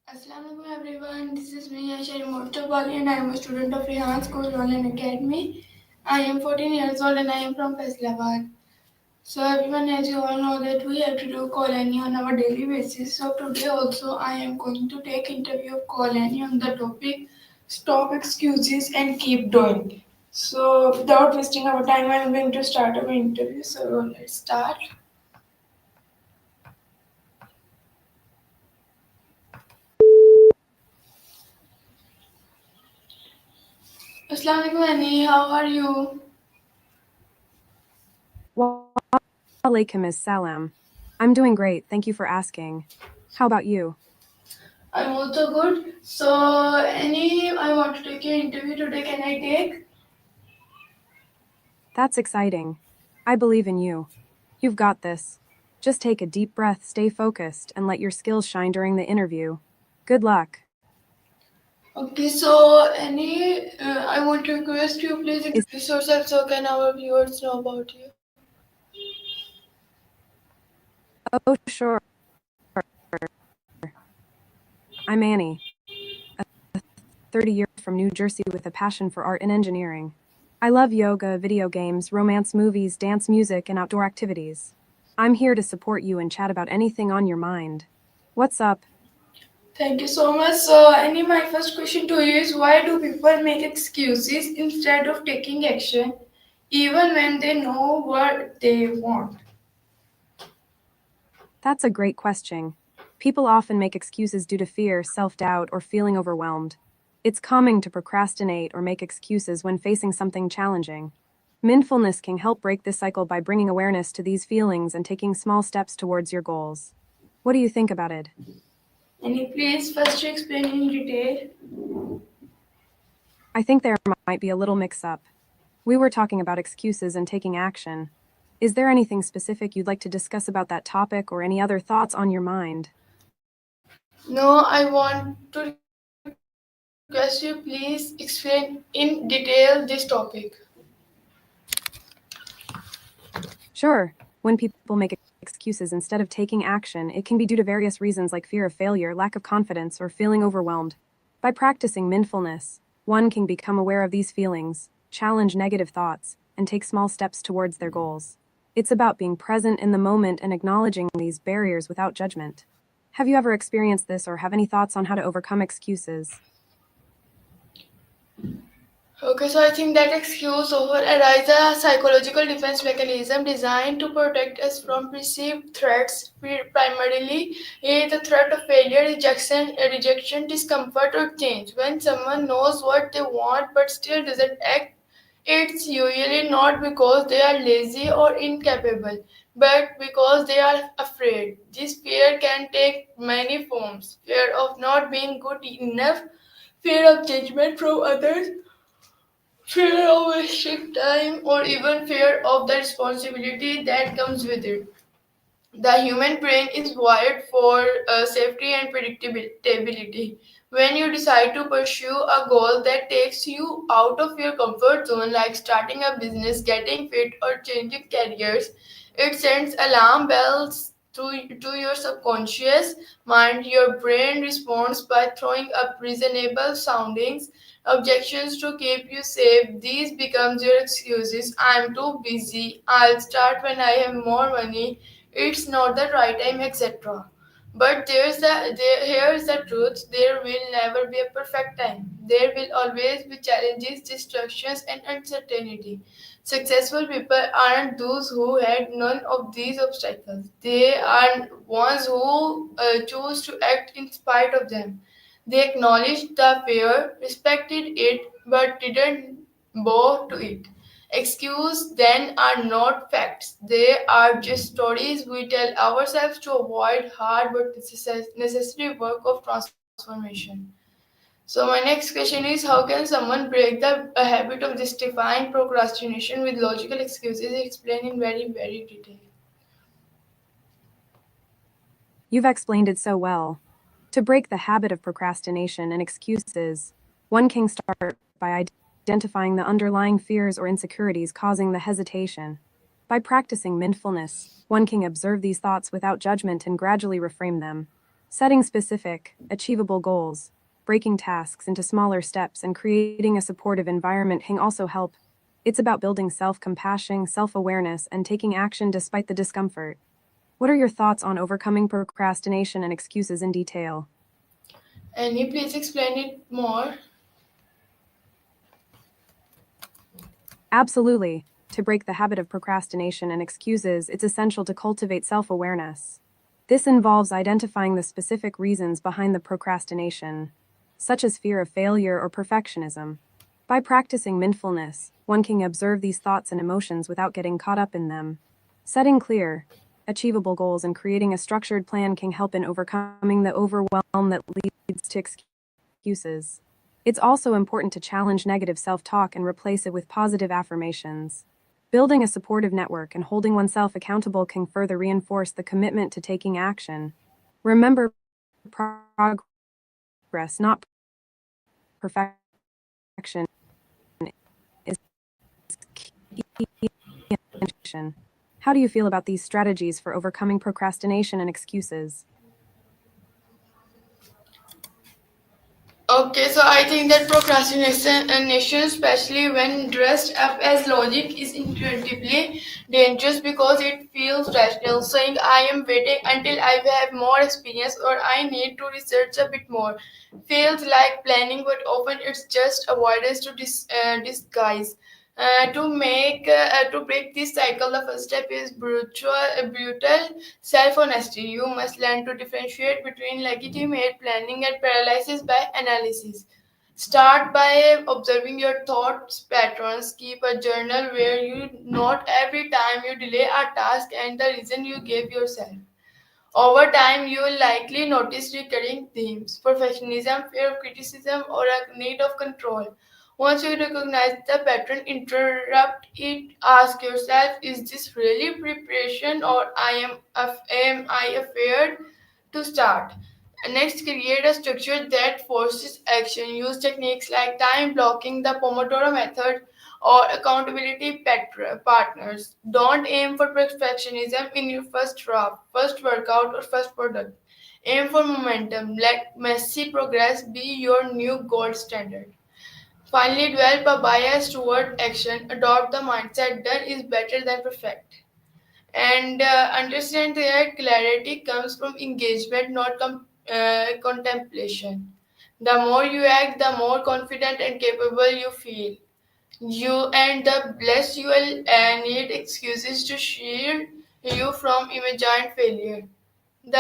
Assalamualaikum everyone, this is me Aisha Murtabali and I am a student of Rehan School Online Academy. I am 14 years old and I am from Faisalabad. So everyone, as you all know that we have to do Kolani on our daily basis. So today also I am going to take interview of Kolani on the topic stop excuses and keep doing. So without wasting our time, I am going to start our interview. So let's start. Assalamualaikum Annie, how are you? Walaikum assalam. I'm doing great, thank you for asking. How about you? I'm also good. So, Annie, I want to take your interview today. Can I take? That's exciting. I believe in you. You've got this. Just take a deep breath, stay focused, and let your skills shine during the interview. Good luck. Okay, so Annie, I want to request you please Is introduce yourself so can our viewers know about you. Oh, sure. I'm Annie, a 30-year from New Jersey with a passion for art and engineering. I love yoga, video games, romance movies, dance music, and outdoor activities. I'm here to support you and chat about anything on your mind. What's up? Thank you so much. So, Annie, my first question to you is why do people make excuses instead of taking action, even when they know what they want? That's a great question. People often make excuses due to fear, self-doubt, or feeling overwhelmed. It's common to procrastinate or make excuses when facing something challenging. Mindfulness can help break this cycle by bringing awareness to these feelings and taking small steps towards your goals. What do you think about it? Annie, please first explain in detail. I think there might be a little mix-up. We were talking about excuses and taking action. Is there anything specific you'd like to discuss about that topic or any other thoughts on your mind? No, I want to request you please explain in detail this topic. Sure, when people make excuses instead of taking action, it can be due to various reasons like fear of failure, lack of confidence, or feeling overwhelmed. By practicing mindfulness, one can become aware of these feelings, challenge negative thoughts, and take small steps towards their goals. It's about being present in the moment and acknowledging these barriers without judgment. Have you ever experienced this or have any thoughts on how to overcome excuses? Okay, so I think that excuse over arises a psychological defense mechanism designed to protect us from perceived threats, primarily the threat of failure, rejection, discomfort, or change. When someone knows what they want but still doesn't act, it's usually not because they are lazy or incapable, but because they are afraid. This fear can take many forms: fear of not being good enough, fear of judgment from others, fear of wasting time, or even fear of the responsibility that comes with it. The human brain is wired for safety and predictability. When you decide to pursue a goal that takes you out of your comfort zone, like starting a business, getting fit, or changing careers, it sends alarm bells to your subconscious mind. Your brain responds by throwing up reasonable soundings objections to keep you safe. These becomes your excuses. I'm too busy. I'll start when I have more money. It's not the right time, etc. But here's the truth: there will never be a perfect time. There will always be challenges, distractions, and uncertainty. Successful people aren't those who had none of these obstacles. They are ones who choose to act in spite of them. They acknowledged the fear, respected it, but didn't bow to it. Excuses then are not facts. They are just stories we tell ourselves to avoid hard but necessary work of transformation. So my next question is how can someone break the habit of justifying procrastination with logical excuses explained in very detail? You've explained it so well. To break the habit of procrastination and excuses, one can start by identifying the underlying fears or insecurities causing the hesitation. By practicing mindfulness, one can observe these thoughts without judgment and gradually reframe them. Setting specific, achievable goals, breaking tasks into smaller steps, and creating a supportive environment can also help. It's about building self compassion, self awareness, and taking action despite the discomfort. What are your thoughts on overcoming procrastination and excuses in detail? Can you please explain it more? Absolutely. To break the habit of procrastination and excuses, it's essential to cultivate self awareness. This involves identifying the specific reasons behind the procrastination, such as fear of failure or perfectionism. By practicing mindfulness, one can observe these thoughts and emotions without getting caught up in them. Setting clear, achievable goals and creating a structured plan can help in overcoming the overwhelm that leads to excuses. It's also important to challenge negative self talk and replace it with positive affirmations. Building a supportive network and holding oneself accountable can further reinforce the commitment to taking action. Remember, progress, not perfection, is key. How do you feel about these strategies for overcoming procrastination and excuses? Okay, so I think that procrastination, especially when dressed up as logic, is incredibly dangerous because it feels rational, saying I am waiting until I have more experience or I need to research a bit more. Feels like planning, but often it's just avoidance to disguise. To break this cycle, the first step is brutal self-honesty. You must learn to differentiate between legitimate planning and paralysis by analysis. Start by observing your thoughts patterns. Keep a journal where you note every time you delay a task and the reason you gave yourself. Over time, you will likely notice recurring themes: perfectionism, fear of criticism, or a need of control. Once you recognize the pattern, interrupt it. Ask yourself, is this really preparation or am I afraid to start? Next, create a structure that forces action. Use techniques like time blocking, the Pomodoro method, or accountability partners. Don't aim for perfectionism in your first draft, first workout, or first product. Aim for momentum. Let messy progress be your new gold standard. Finally, develop a bias toward action. Adopt the mindset done is better than perfect. And understand that clarity comes from engagement, not contemplation. The more you act, the more confident and capable you feel. You and the less you will need excuses to shield you from imagined failure. The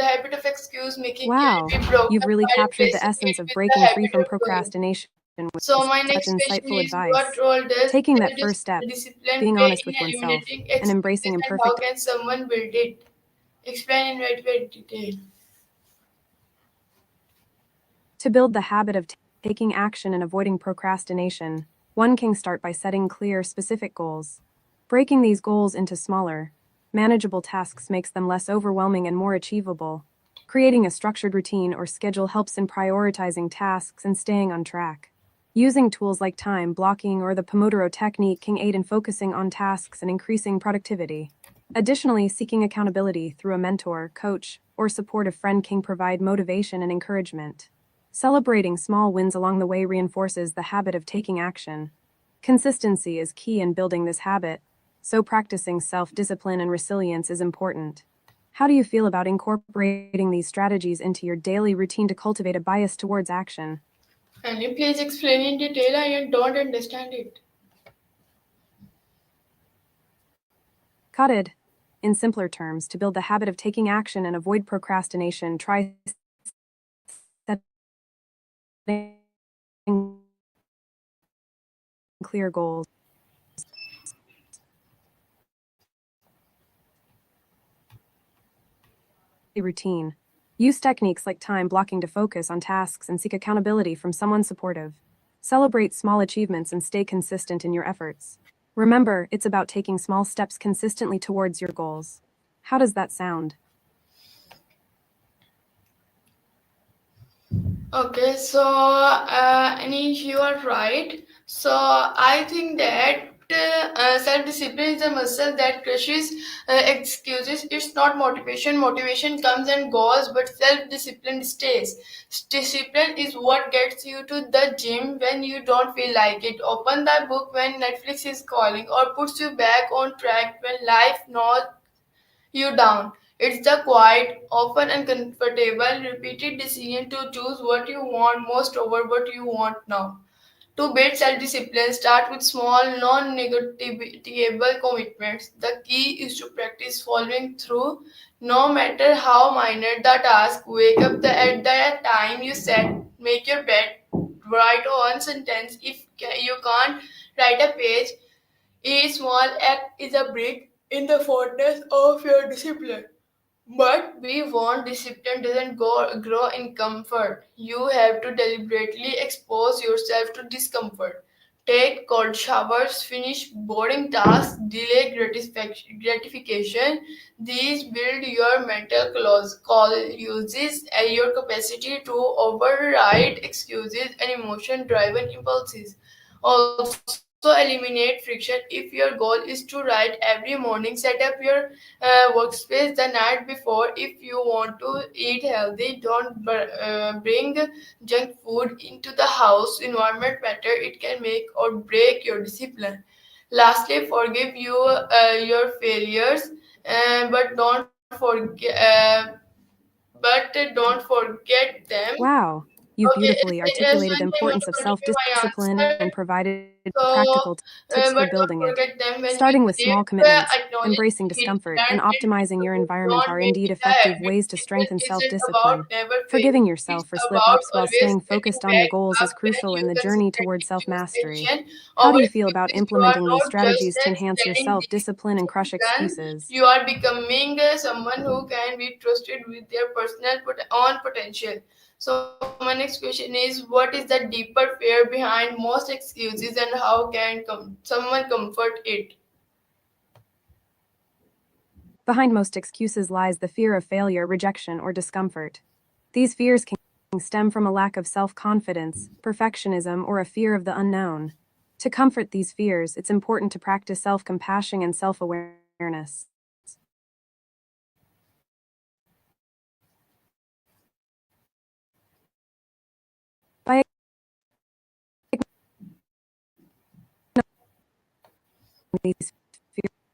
habit of excuse making Wow, can be broken you've really by captured the replacing essence it of with the breaking free habit from of doing. procrastination So with my such next question insightful is, what advice. role does Taking that first step, self-discipline being play honest in with oneself, eliminating and embracing excuses, and how imperfect. can someone build it? Explain in very detail. To build the habit of taking action and avoiding procrastination, one can start by setting clear, specific goals. Breaking these goals into smaller, manageable tasks makes them less overwhelming and more achievable. Creating a structured routine or schedule helps in prioritizing tasks and staying on track. Using tools like time blocking or the Pomodoro technique can aid in focusing on tasks and increasing productivity. Additionally, seeking accountability through a mentor, coach, or supportive friend can provide motivation and encouragement. Celebrating small wins along the way reinforces the habit of taking action. Consistency is key in building this habit, so practicing self discipline and resilience is important. How do you feel about incorporating these strategies into your daily routine to cultivate a bias towards action? Can you please explain in detail? I don't understand it. Got it. In simpler terms, to build the habit of taking action and avoid procrastination, try setting clear goals. Routine. Use techniques like time blocking to focus on tasks and seek accountability from someone supportive. Celebrate small achievements and stay consistent in your efforts. Remember, it's about taking small steps consistently towards your goals. How does that sound? Okay, so Anish, you are right. So I think that self-discipline is a muscle that crushes excuses. It's not motivation. Motivation comes and goes, but self-discipline stays. Discipline is what gets you to the gym when you don't feel like it. Open the book when Netflix is calling, or puts you back on track when life knows you down. It's the quiet, often uncomfortable, repeated decision to choose what you want most over what you want now. To build self discipline, start with small, non negotiable commitments. The key is to practice following through, no matter how minor the task. Wake up at the time you set, make your bed, write one sentence. If you can't write a page, a small act is a brick in the fortress of your discipline. But we want discipline doesn't grow in comfort. You have to deliberately expose yourself to discomfort. Take cold showers, finish boring tasks, delay gratification. These build your mental call uses and your capacity to override excuses and emotion driven impulses. Also, eliminate friction. If your goal is to write every morning, set up your workspace the night before. If you want to eat healthy, don't bring junk food into the house. Environment matter. It can make or break your discipline. Lastly, forgive your failures, but don't forget them. Wow, you've Okay, beautifully so articulated the I'm importance of not self giving my discipline and answer. provided So, practical tips for but don't building it. forget them when you Starting with sleep. small commitments, Acknowledge embracing it, discomfort, learn and it. optimizing your environment Don't are make indeed it a effective habit. ways to strengthen Discipline self isn't about discipline. never failing. Forgiving It's yourself for slip about ups while always staying getting focused on your back goals is up when crucial you in the journey consistently towards self choose mastery. action How do over you feel about excuses. You are implementing these not just strategies to enhance your spreading self discipline and crush discipline. excuses? You are becoming someone who can be trusted with their personal own potential. So my next question is, what is the deeper fear behind most excuses, and how can someone comfort it? Behind most excuses lies the fear of failure, rejection, or discomfort. These fears can stem from a lack of self confidence, perfectionism, or a fear of the unknown. To comfort these fears, it's important to practice self compassion and self awareness. By acknowledging these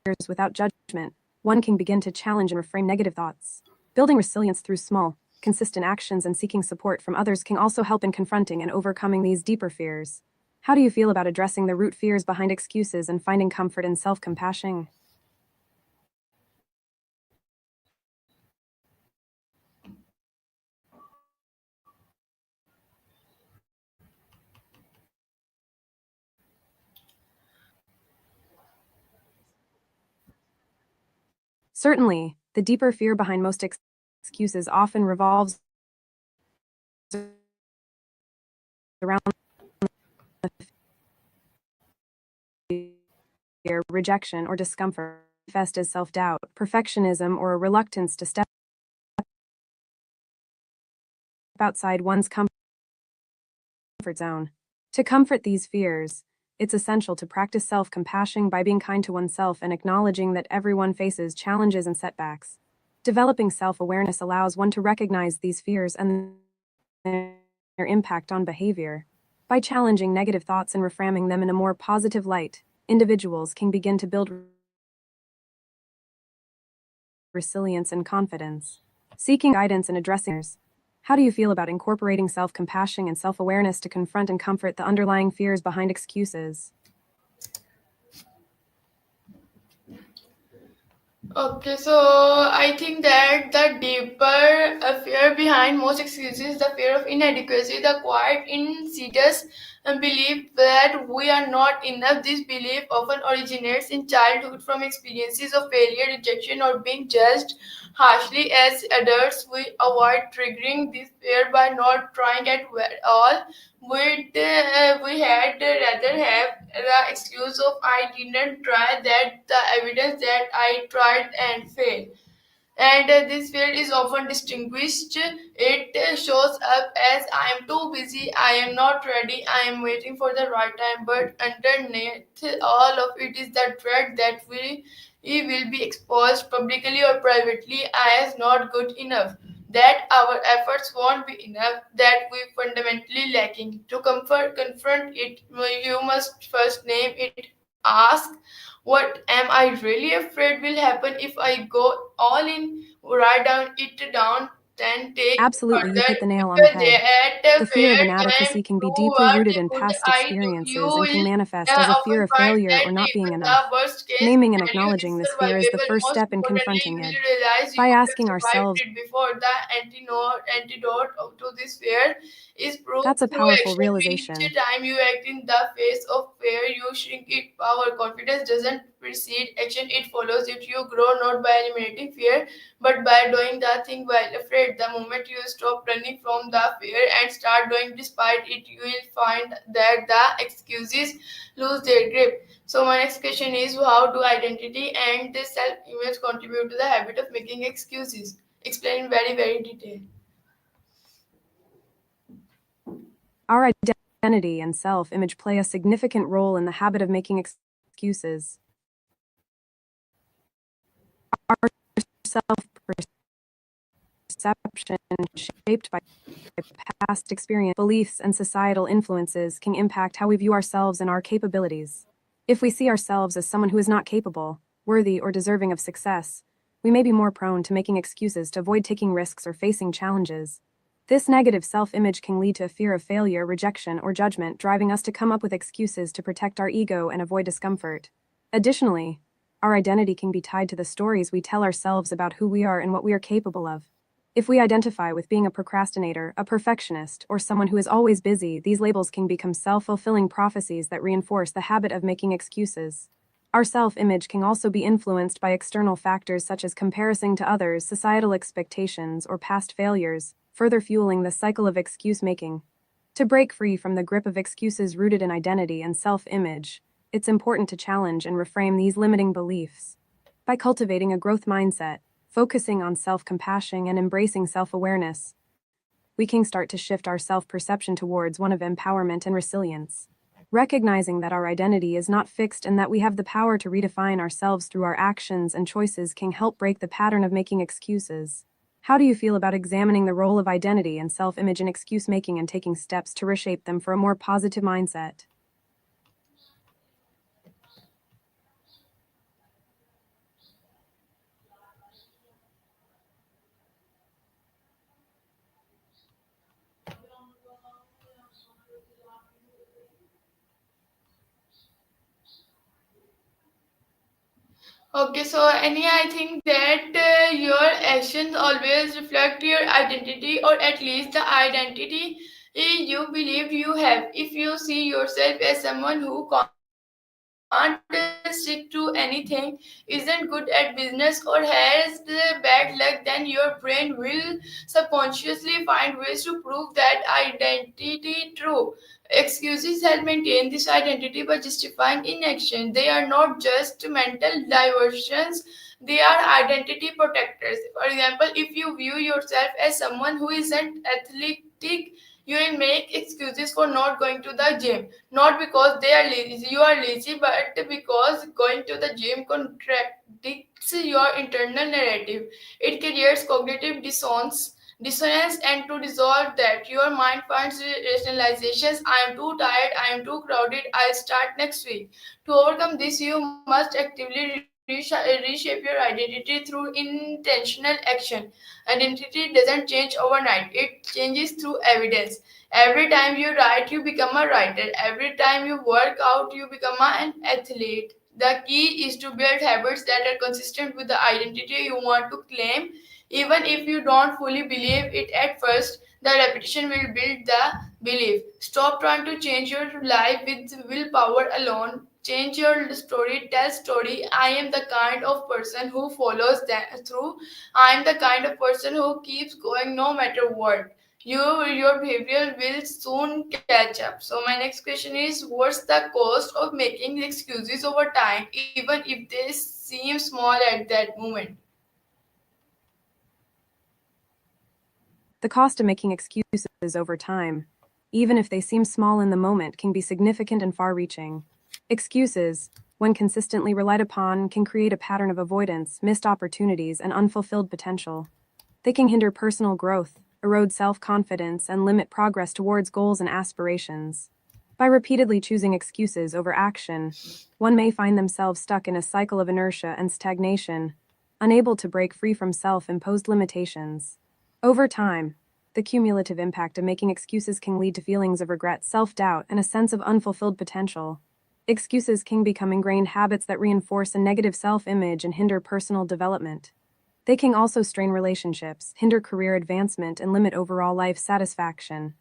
fears without judgment, one can begin to challenge and reframe negative thoughts. Building resilience through small, consistent actions and seeking support from others can also help in confronting and overcoming these deeper fears. How do you feel about addressing the root fears behind excuses and finding comfort in self compassion? Certainly, the deeper fear behind most excuses often revolves around fear, rejection, or discomfort, manifest as self doubt, perfectionism, or a reluctance to step outside one's comfort zone. To comfort these fears, it's essential to practice self compassion by being kind to oneself and acknowledging that everyone faces challenges and setbacks. Developing self awareness allows one to recognize these fears and their impact on behavior. By challenging negative thoughts and reframing them in a more positive light, individuals can begin to build resilience and confidence. Seeking guidance and addressing fears. How do you feel about incorporating self compassion and self awareness to confront and comfort the underlying fears behind excuses? Okay, so I think that the deeper fear behind most excuses is the fear of inadequacy, the quiet, insidious belief that we are not enough. This belief often originates in childhood from experiences of failure, rejection, or being judged harshly. As adults, we avoid triggering this fear by not trying at all. We had rather have the excuse of I didn't try that the evidence that I tried and failed. and this fear is often distinguished. It shows up as I am too busy, I am not ready, I am waiting for the right time. But underneath all of it is the dread that we will be exposed publicly or privately as not good enough, that our efforts won't be enough, that we fundamentally lacking. To confront it, you must first name it. Ask, what am I really afraid will happen if I go all in? Write down it down, then take it Absolutely, you've further. hit the nail on the Because head. that The fear of fear can inadequacy can be prove deeply what rooted in could past I do. You experiences and can will manifest as a fear often of find failure that or not being even the enough. worst case Naming and scenario is acknowledging this fear is the survivable. first Most step in importantly, confronting will it. you realize you By have asking survived ourselves, it before. The antidote to this fear is proved that's a through powerful action. Each realization. time you act in the face of fear, you shrink its power. Confidence doesn't precede action, it follows it. You grow not by eliminating fear, but by doing the thing while afraid. The moment you stop running from the fear and start doing despite it, you will find that the excuses lose their grip. So my next question is, how do identity and the self-image contribute to the habit of making excuses? Explain in very detail. Our identity and self image play a significant role in the habit of making excuses. Our self perception, shaped by past experience, beliefs, and societal influences, can impact how we view ourselves and our capabilities. If we see ourselves as someone who is not capable, worthy, or deserving of success, we may be more prone to making excuses to avoid taking risks or facing challenges. This negative self image can lead to a fear of failure, rejection, or judgment, driving us to come up with excuses to protect our ego and avoid discomfort. Additionally, our identity can be tied to the stories we tell ourselves about who we are and what we are capable of. If we identify with being a procrastinator, a perfectionist, or someone who is always busy, these labels can become self fulfilling prophecies that reinforce the habit of making excuses. Our self image can also be influenced by external factors such as comparison to others, societal expectations, or past failures, further fueling the cycle of excuse making. To break free from the grip of excuses rooted in identity and self image, it's important to challenge and reframe these limiting beliefs. By cultivating a growth mindset, focusing on self compassion, and embracing self awareness, we can start to shift our self perception towards one of empowerment and resilience. Recognizing that our identity is not fixed and that we have the power to redefine ourselves through our actions and choices can help break the pattern of making excuses. How do you feel about examining the role of identity and self image in excuse making and taking steps to reshape them for a more positive mindset? Okay, so any, I think that your actions always reflect your identity, or at least the identity you believe you have. If you see yourself as someone who can't stick to anything, isn't good at business, or has bad luck, then your brain will subconsciously find ways to prove that identity true. Excuses help maintain this identity by justifying inaction. They are not just mental diversions, they are identity protectors. For example, if you view yourself as someone who isn't athletic, you will make excuses for not going to the gym, not because they are lazy, you are lazy, but because going to the gym contradicts your internal narrative. It creates cognitive dissonance, and to resolve that, your mind finds rationalizations. I am too tired, I am too crowded, I'll start next week. To overcome this, you must actively reshape your identity through intentional action. Identity doesn't change overnight, it changes through evidence. Every time you write, you become a writer. Every time you work out, you become an athlete. The key is to build habits that are consistent with the identity you want to claim. Even if you don't fully believe it at first, the repetition will build the belief. Stop trying to change your life with willpower alone. Change your story, tell story. I am the kind of person who follows that through. I am the kind of person who keeps going no matter what. Your behavior will soon catch up. So my next question is, what's the cost of making excuses over time, even if they seem small at that moment? The cost of making excuses over time, even if they seem small in the moment, can be significant and far reaching. Excuses, when consistently relied upon, can create a pattern of avoidance, missed opportunities, and unfulfilled potential. They can hinder personal growth, erode self confidence, and limit progress towards goals and aspirations. By repeatedly choosing excuses over action, one may find themselves stuck in a cycle of inertia and stagnation, unable to break free from self imposed limitations. Over time, the cumulative impact of making excuses can lead to feelings of regret, self doubt, and a sense of unfulfilled potential. Excuses can become ingrained habits that reinforce a negative self image and hinder personal development. They can also strain relationships, hinder career advancement, and limit overall life satisfaction.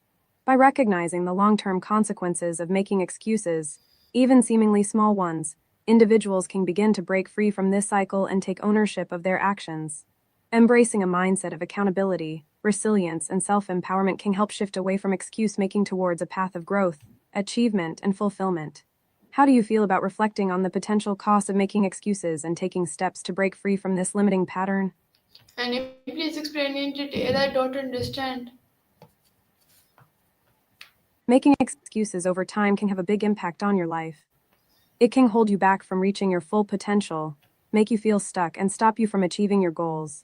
By recognizing the long term consequences of making excuses, even seemingly small ones, individuals can begin to break free from this cycle and take ownership of their actions. Embracing a mindset of accountability, resilience, and self empowerment can help shift away from excuse making towards a path of growth, achievement, and fulfillment. How do you feel about reflecting on the potential costs of making excuses and taking steps to break free from this limiting pattern? And you please explain in detail? I don't understand. Making excuses over time can have a big impact on your life. It can hold you back from reaching your full potential, make you feel stuck, and stop you from achieving your goals.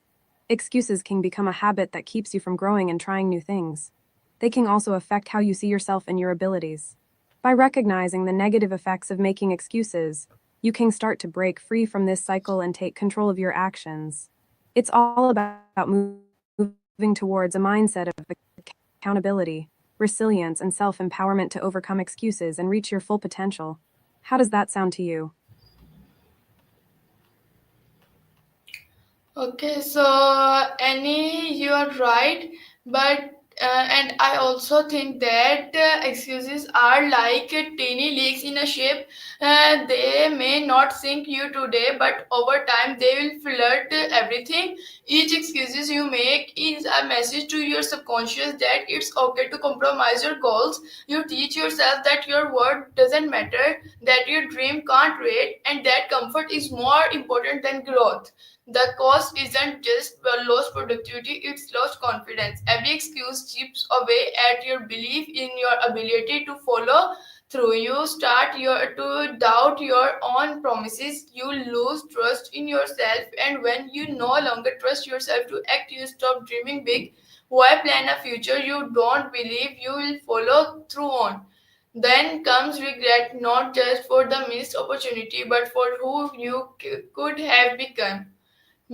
Excuses can become a habit that keeps you from growing and trying new things. They can also affect how you see yourself and your abilities. By recognizing the negative effects of making excuses, you can start to break free from this cycle and take control of your actions. It's all about moving towards a mindset of accountability, resilience, and self empowerment to overcome excuses and reach your full potential. How does that sound to you? Okay, so Annie, you are right, but and I also think that excuses are like teeny leaks in a ship. They may not sink you today, but over time they will flood everything. Each excuses you make is a message to your subconscious that it's okay to compromise your goals. You teach yourself that your word doesn't matter, that your dream can't wait, and that comfort is more important than growth. The cost isn't just lost productivity, it's lost confidence. Every excuse chips away at your belief in your ability to follow through. You start to doubt your own promises, you lose trust in yourself, and when you no longer trust yourself to act, you stop dreaming big. Why plan a future you don't believe you will follow through on? Then comes regret, not just for the missed opportunity, but for who you could have become,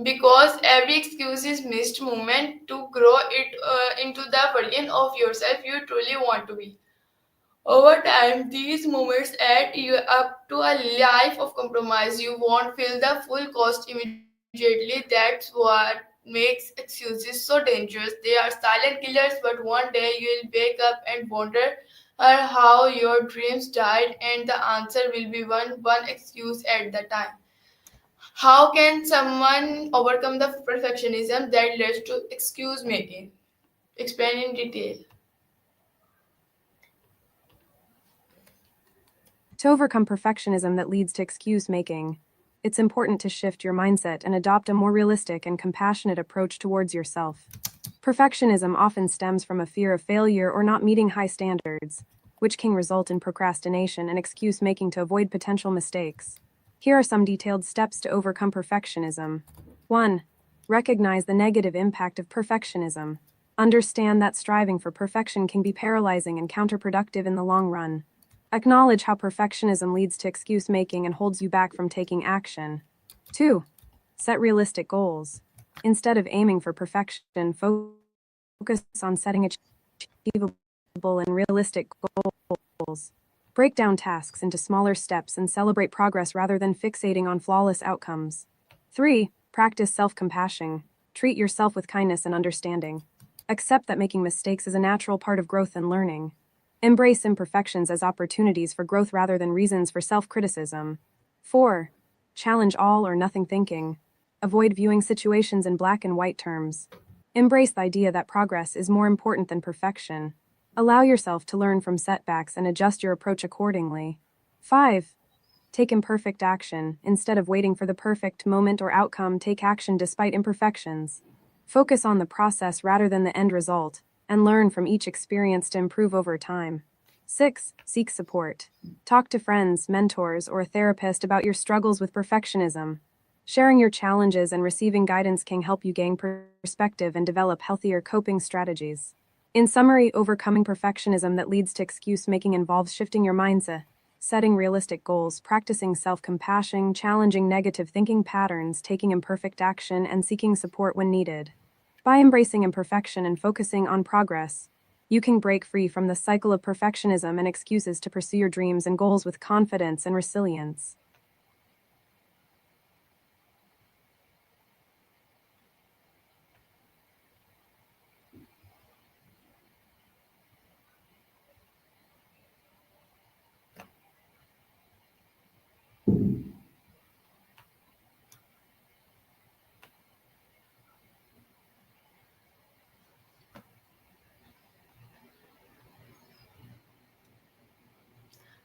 because every excuse is missed moment to grow it into the version of yourself you truly want to be. Over time, these moments add you up to a life of compromise. You won't feel the full cost immediately. That's what makes excuses so dangerous. They are silent killers, but one day you will wake up and wonder how your dreams died, and the answer will be one excuse at the time. How can someone overcome the perfectionism that leads to excuse making? Explain in detail. To overcome perfectionism that leads to excuse making, it's important to shift your mindset and adopt a more realistic and compassionate approach towards yourself. Perfectionism often stems from a fear of failure or not meeting high standards, which can result in procrastination and excuse making to avoid potential mistakes. Here are some detailed steps to overcome perfectionism. 1. Recognize the negative impact of perfectionism. Understand that striving for perfection can be paralyzing and counterproductive in the long run. Acknowledge how perfectionism leads to excuse making and holds you back from taking action. 2. Set realistic goals. Instead of aiming for perfection, focus on setting achievable and realistic goals. Break down tasks into smaller steps and celebrate progress rather than fixating on flawless outcomes. 3. Practice self compassion. Treat yourself with kindness and understanding. Accept that making mistakes is a natural part of growth and learning. Embrace imperfections as opportunities for growth rather than reasons for self criticism. 4. Challenge all or nothing thinking. Avoid viewing situations in black and white terms. Embrace the idea that progress is more important than perfection. Allow yourself to learn from setbacks and adjust your approach accordingly. 5. Take imperfect action. Instead of waiting for the perfect moment or outcome, take action despite imperfections. Focus on the process rather than the end result, and learn from each experience to improve over time. 6. Seek support. Talk to friends, mentors, or a therapist about your struggles with perfectionism. Sharing your challenges and receiving guidance can help you gain perspective and develop healthier coping strategies. In summary, overcoming perfectionism that leads to excuse making involves shifting your mindset, setting realistic goals, practicing self compassion, challenging negative thinking patterns, taking imperfect action, and seeking support when needed. By embracing imperfection and focusing on progress, you can break free from the cycle of perfectionism and excuses to pursue your dreams and goals with confidence and resilience.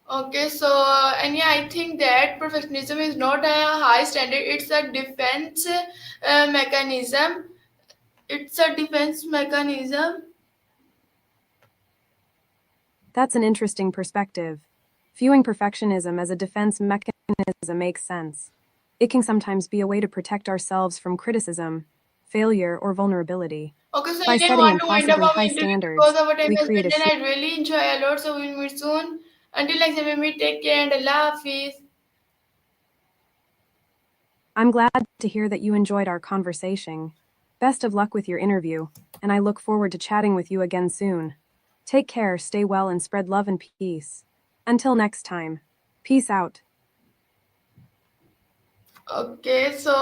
Okay, so and yeah, I think that perfectionism is not a high standard. It's a defense mechanism. It's a defense mechanism. That's an interesting perspective. Viewing perfectionism as a defense mechanism makes sense. It can sometimes be a way to protect ourselves from criticism, failure, or vulnerability. Okay, so By you can setting want to wind up impossibly our high interview because standards, our time we has create a ended. I really enjoy a lot. So we'll meet soon. Until next time, we meet. Take care and Allah Hafiz. I'm glad to hear that you enjoyed our conversation. Best of luck with your interview, and I look forward to chatting with you again soon. Take care, stay well, and spread love and peace. Until next time, peace out. Okay, so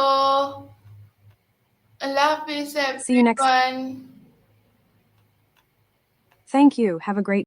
Allah Hafiz, See you next. everyone. Thank you. Have a great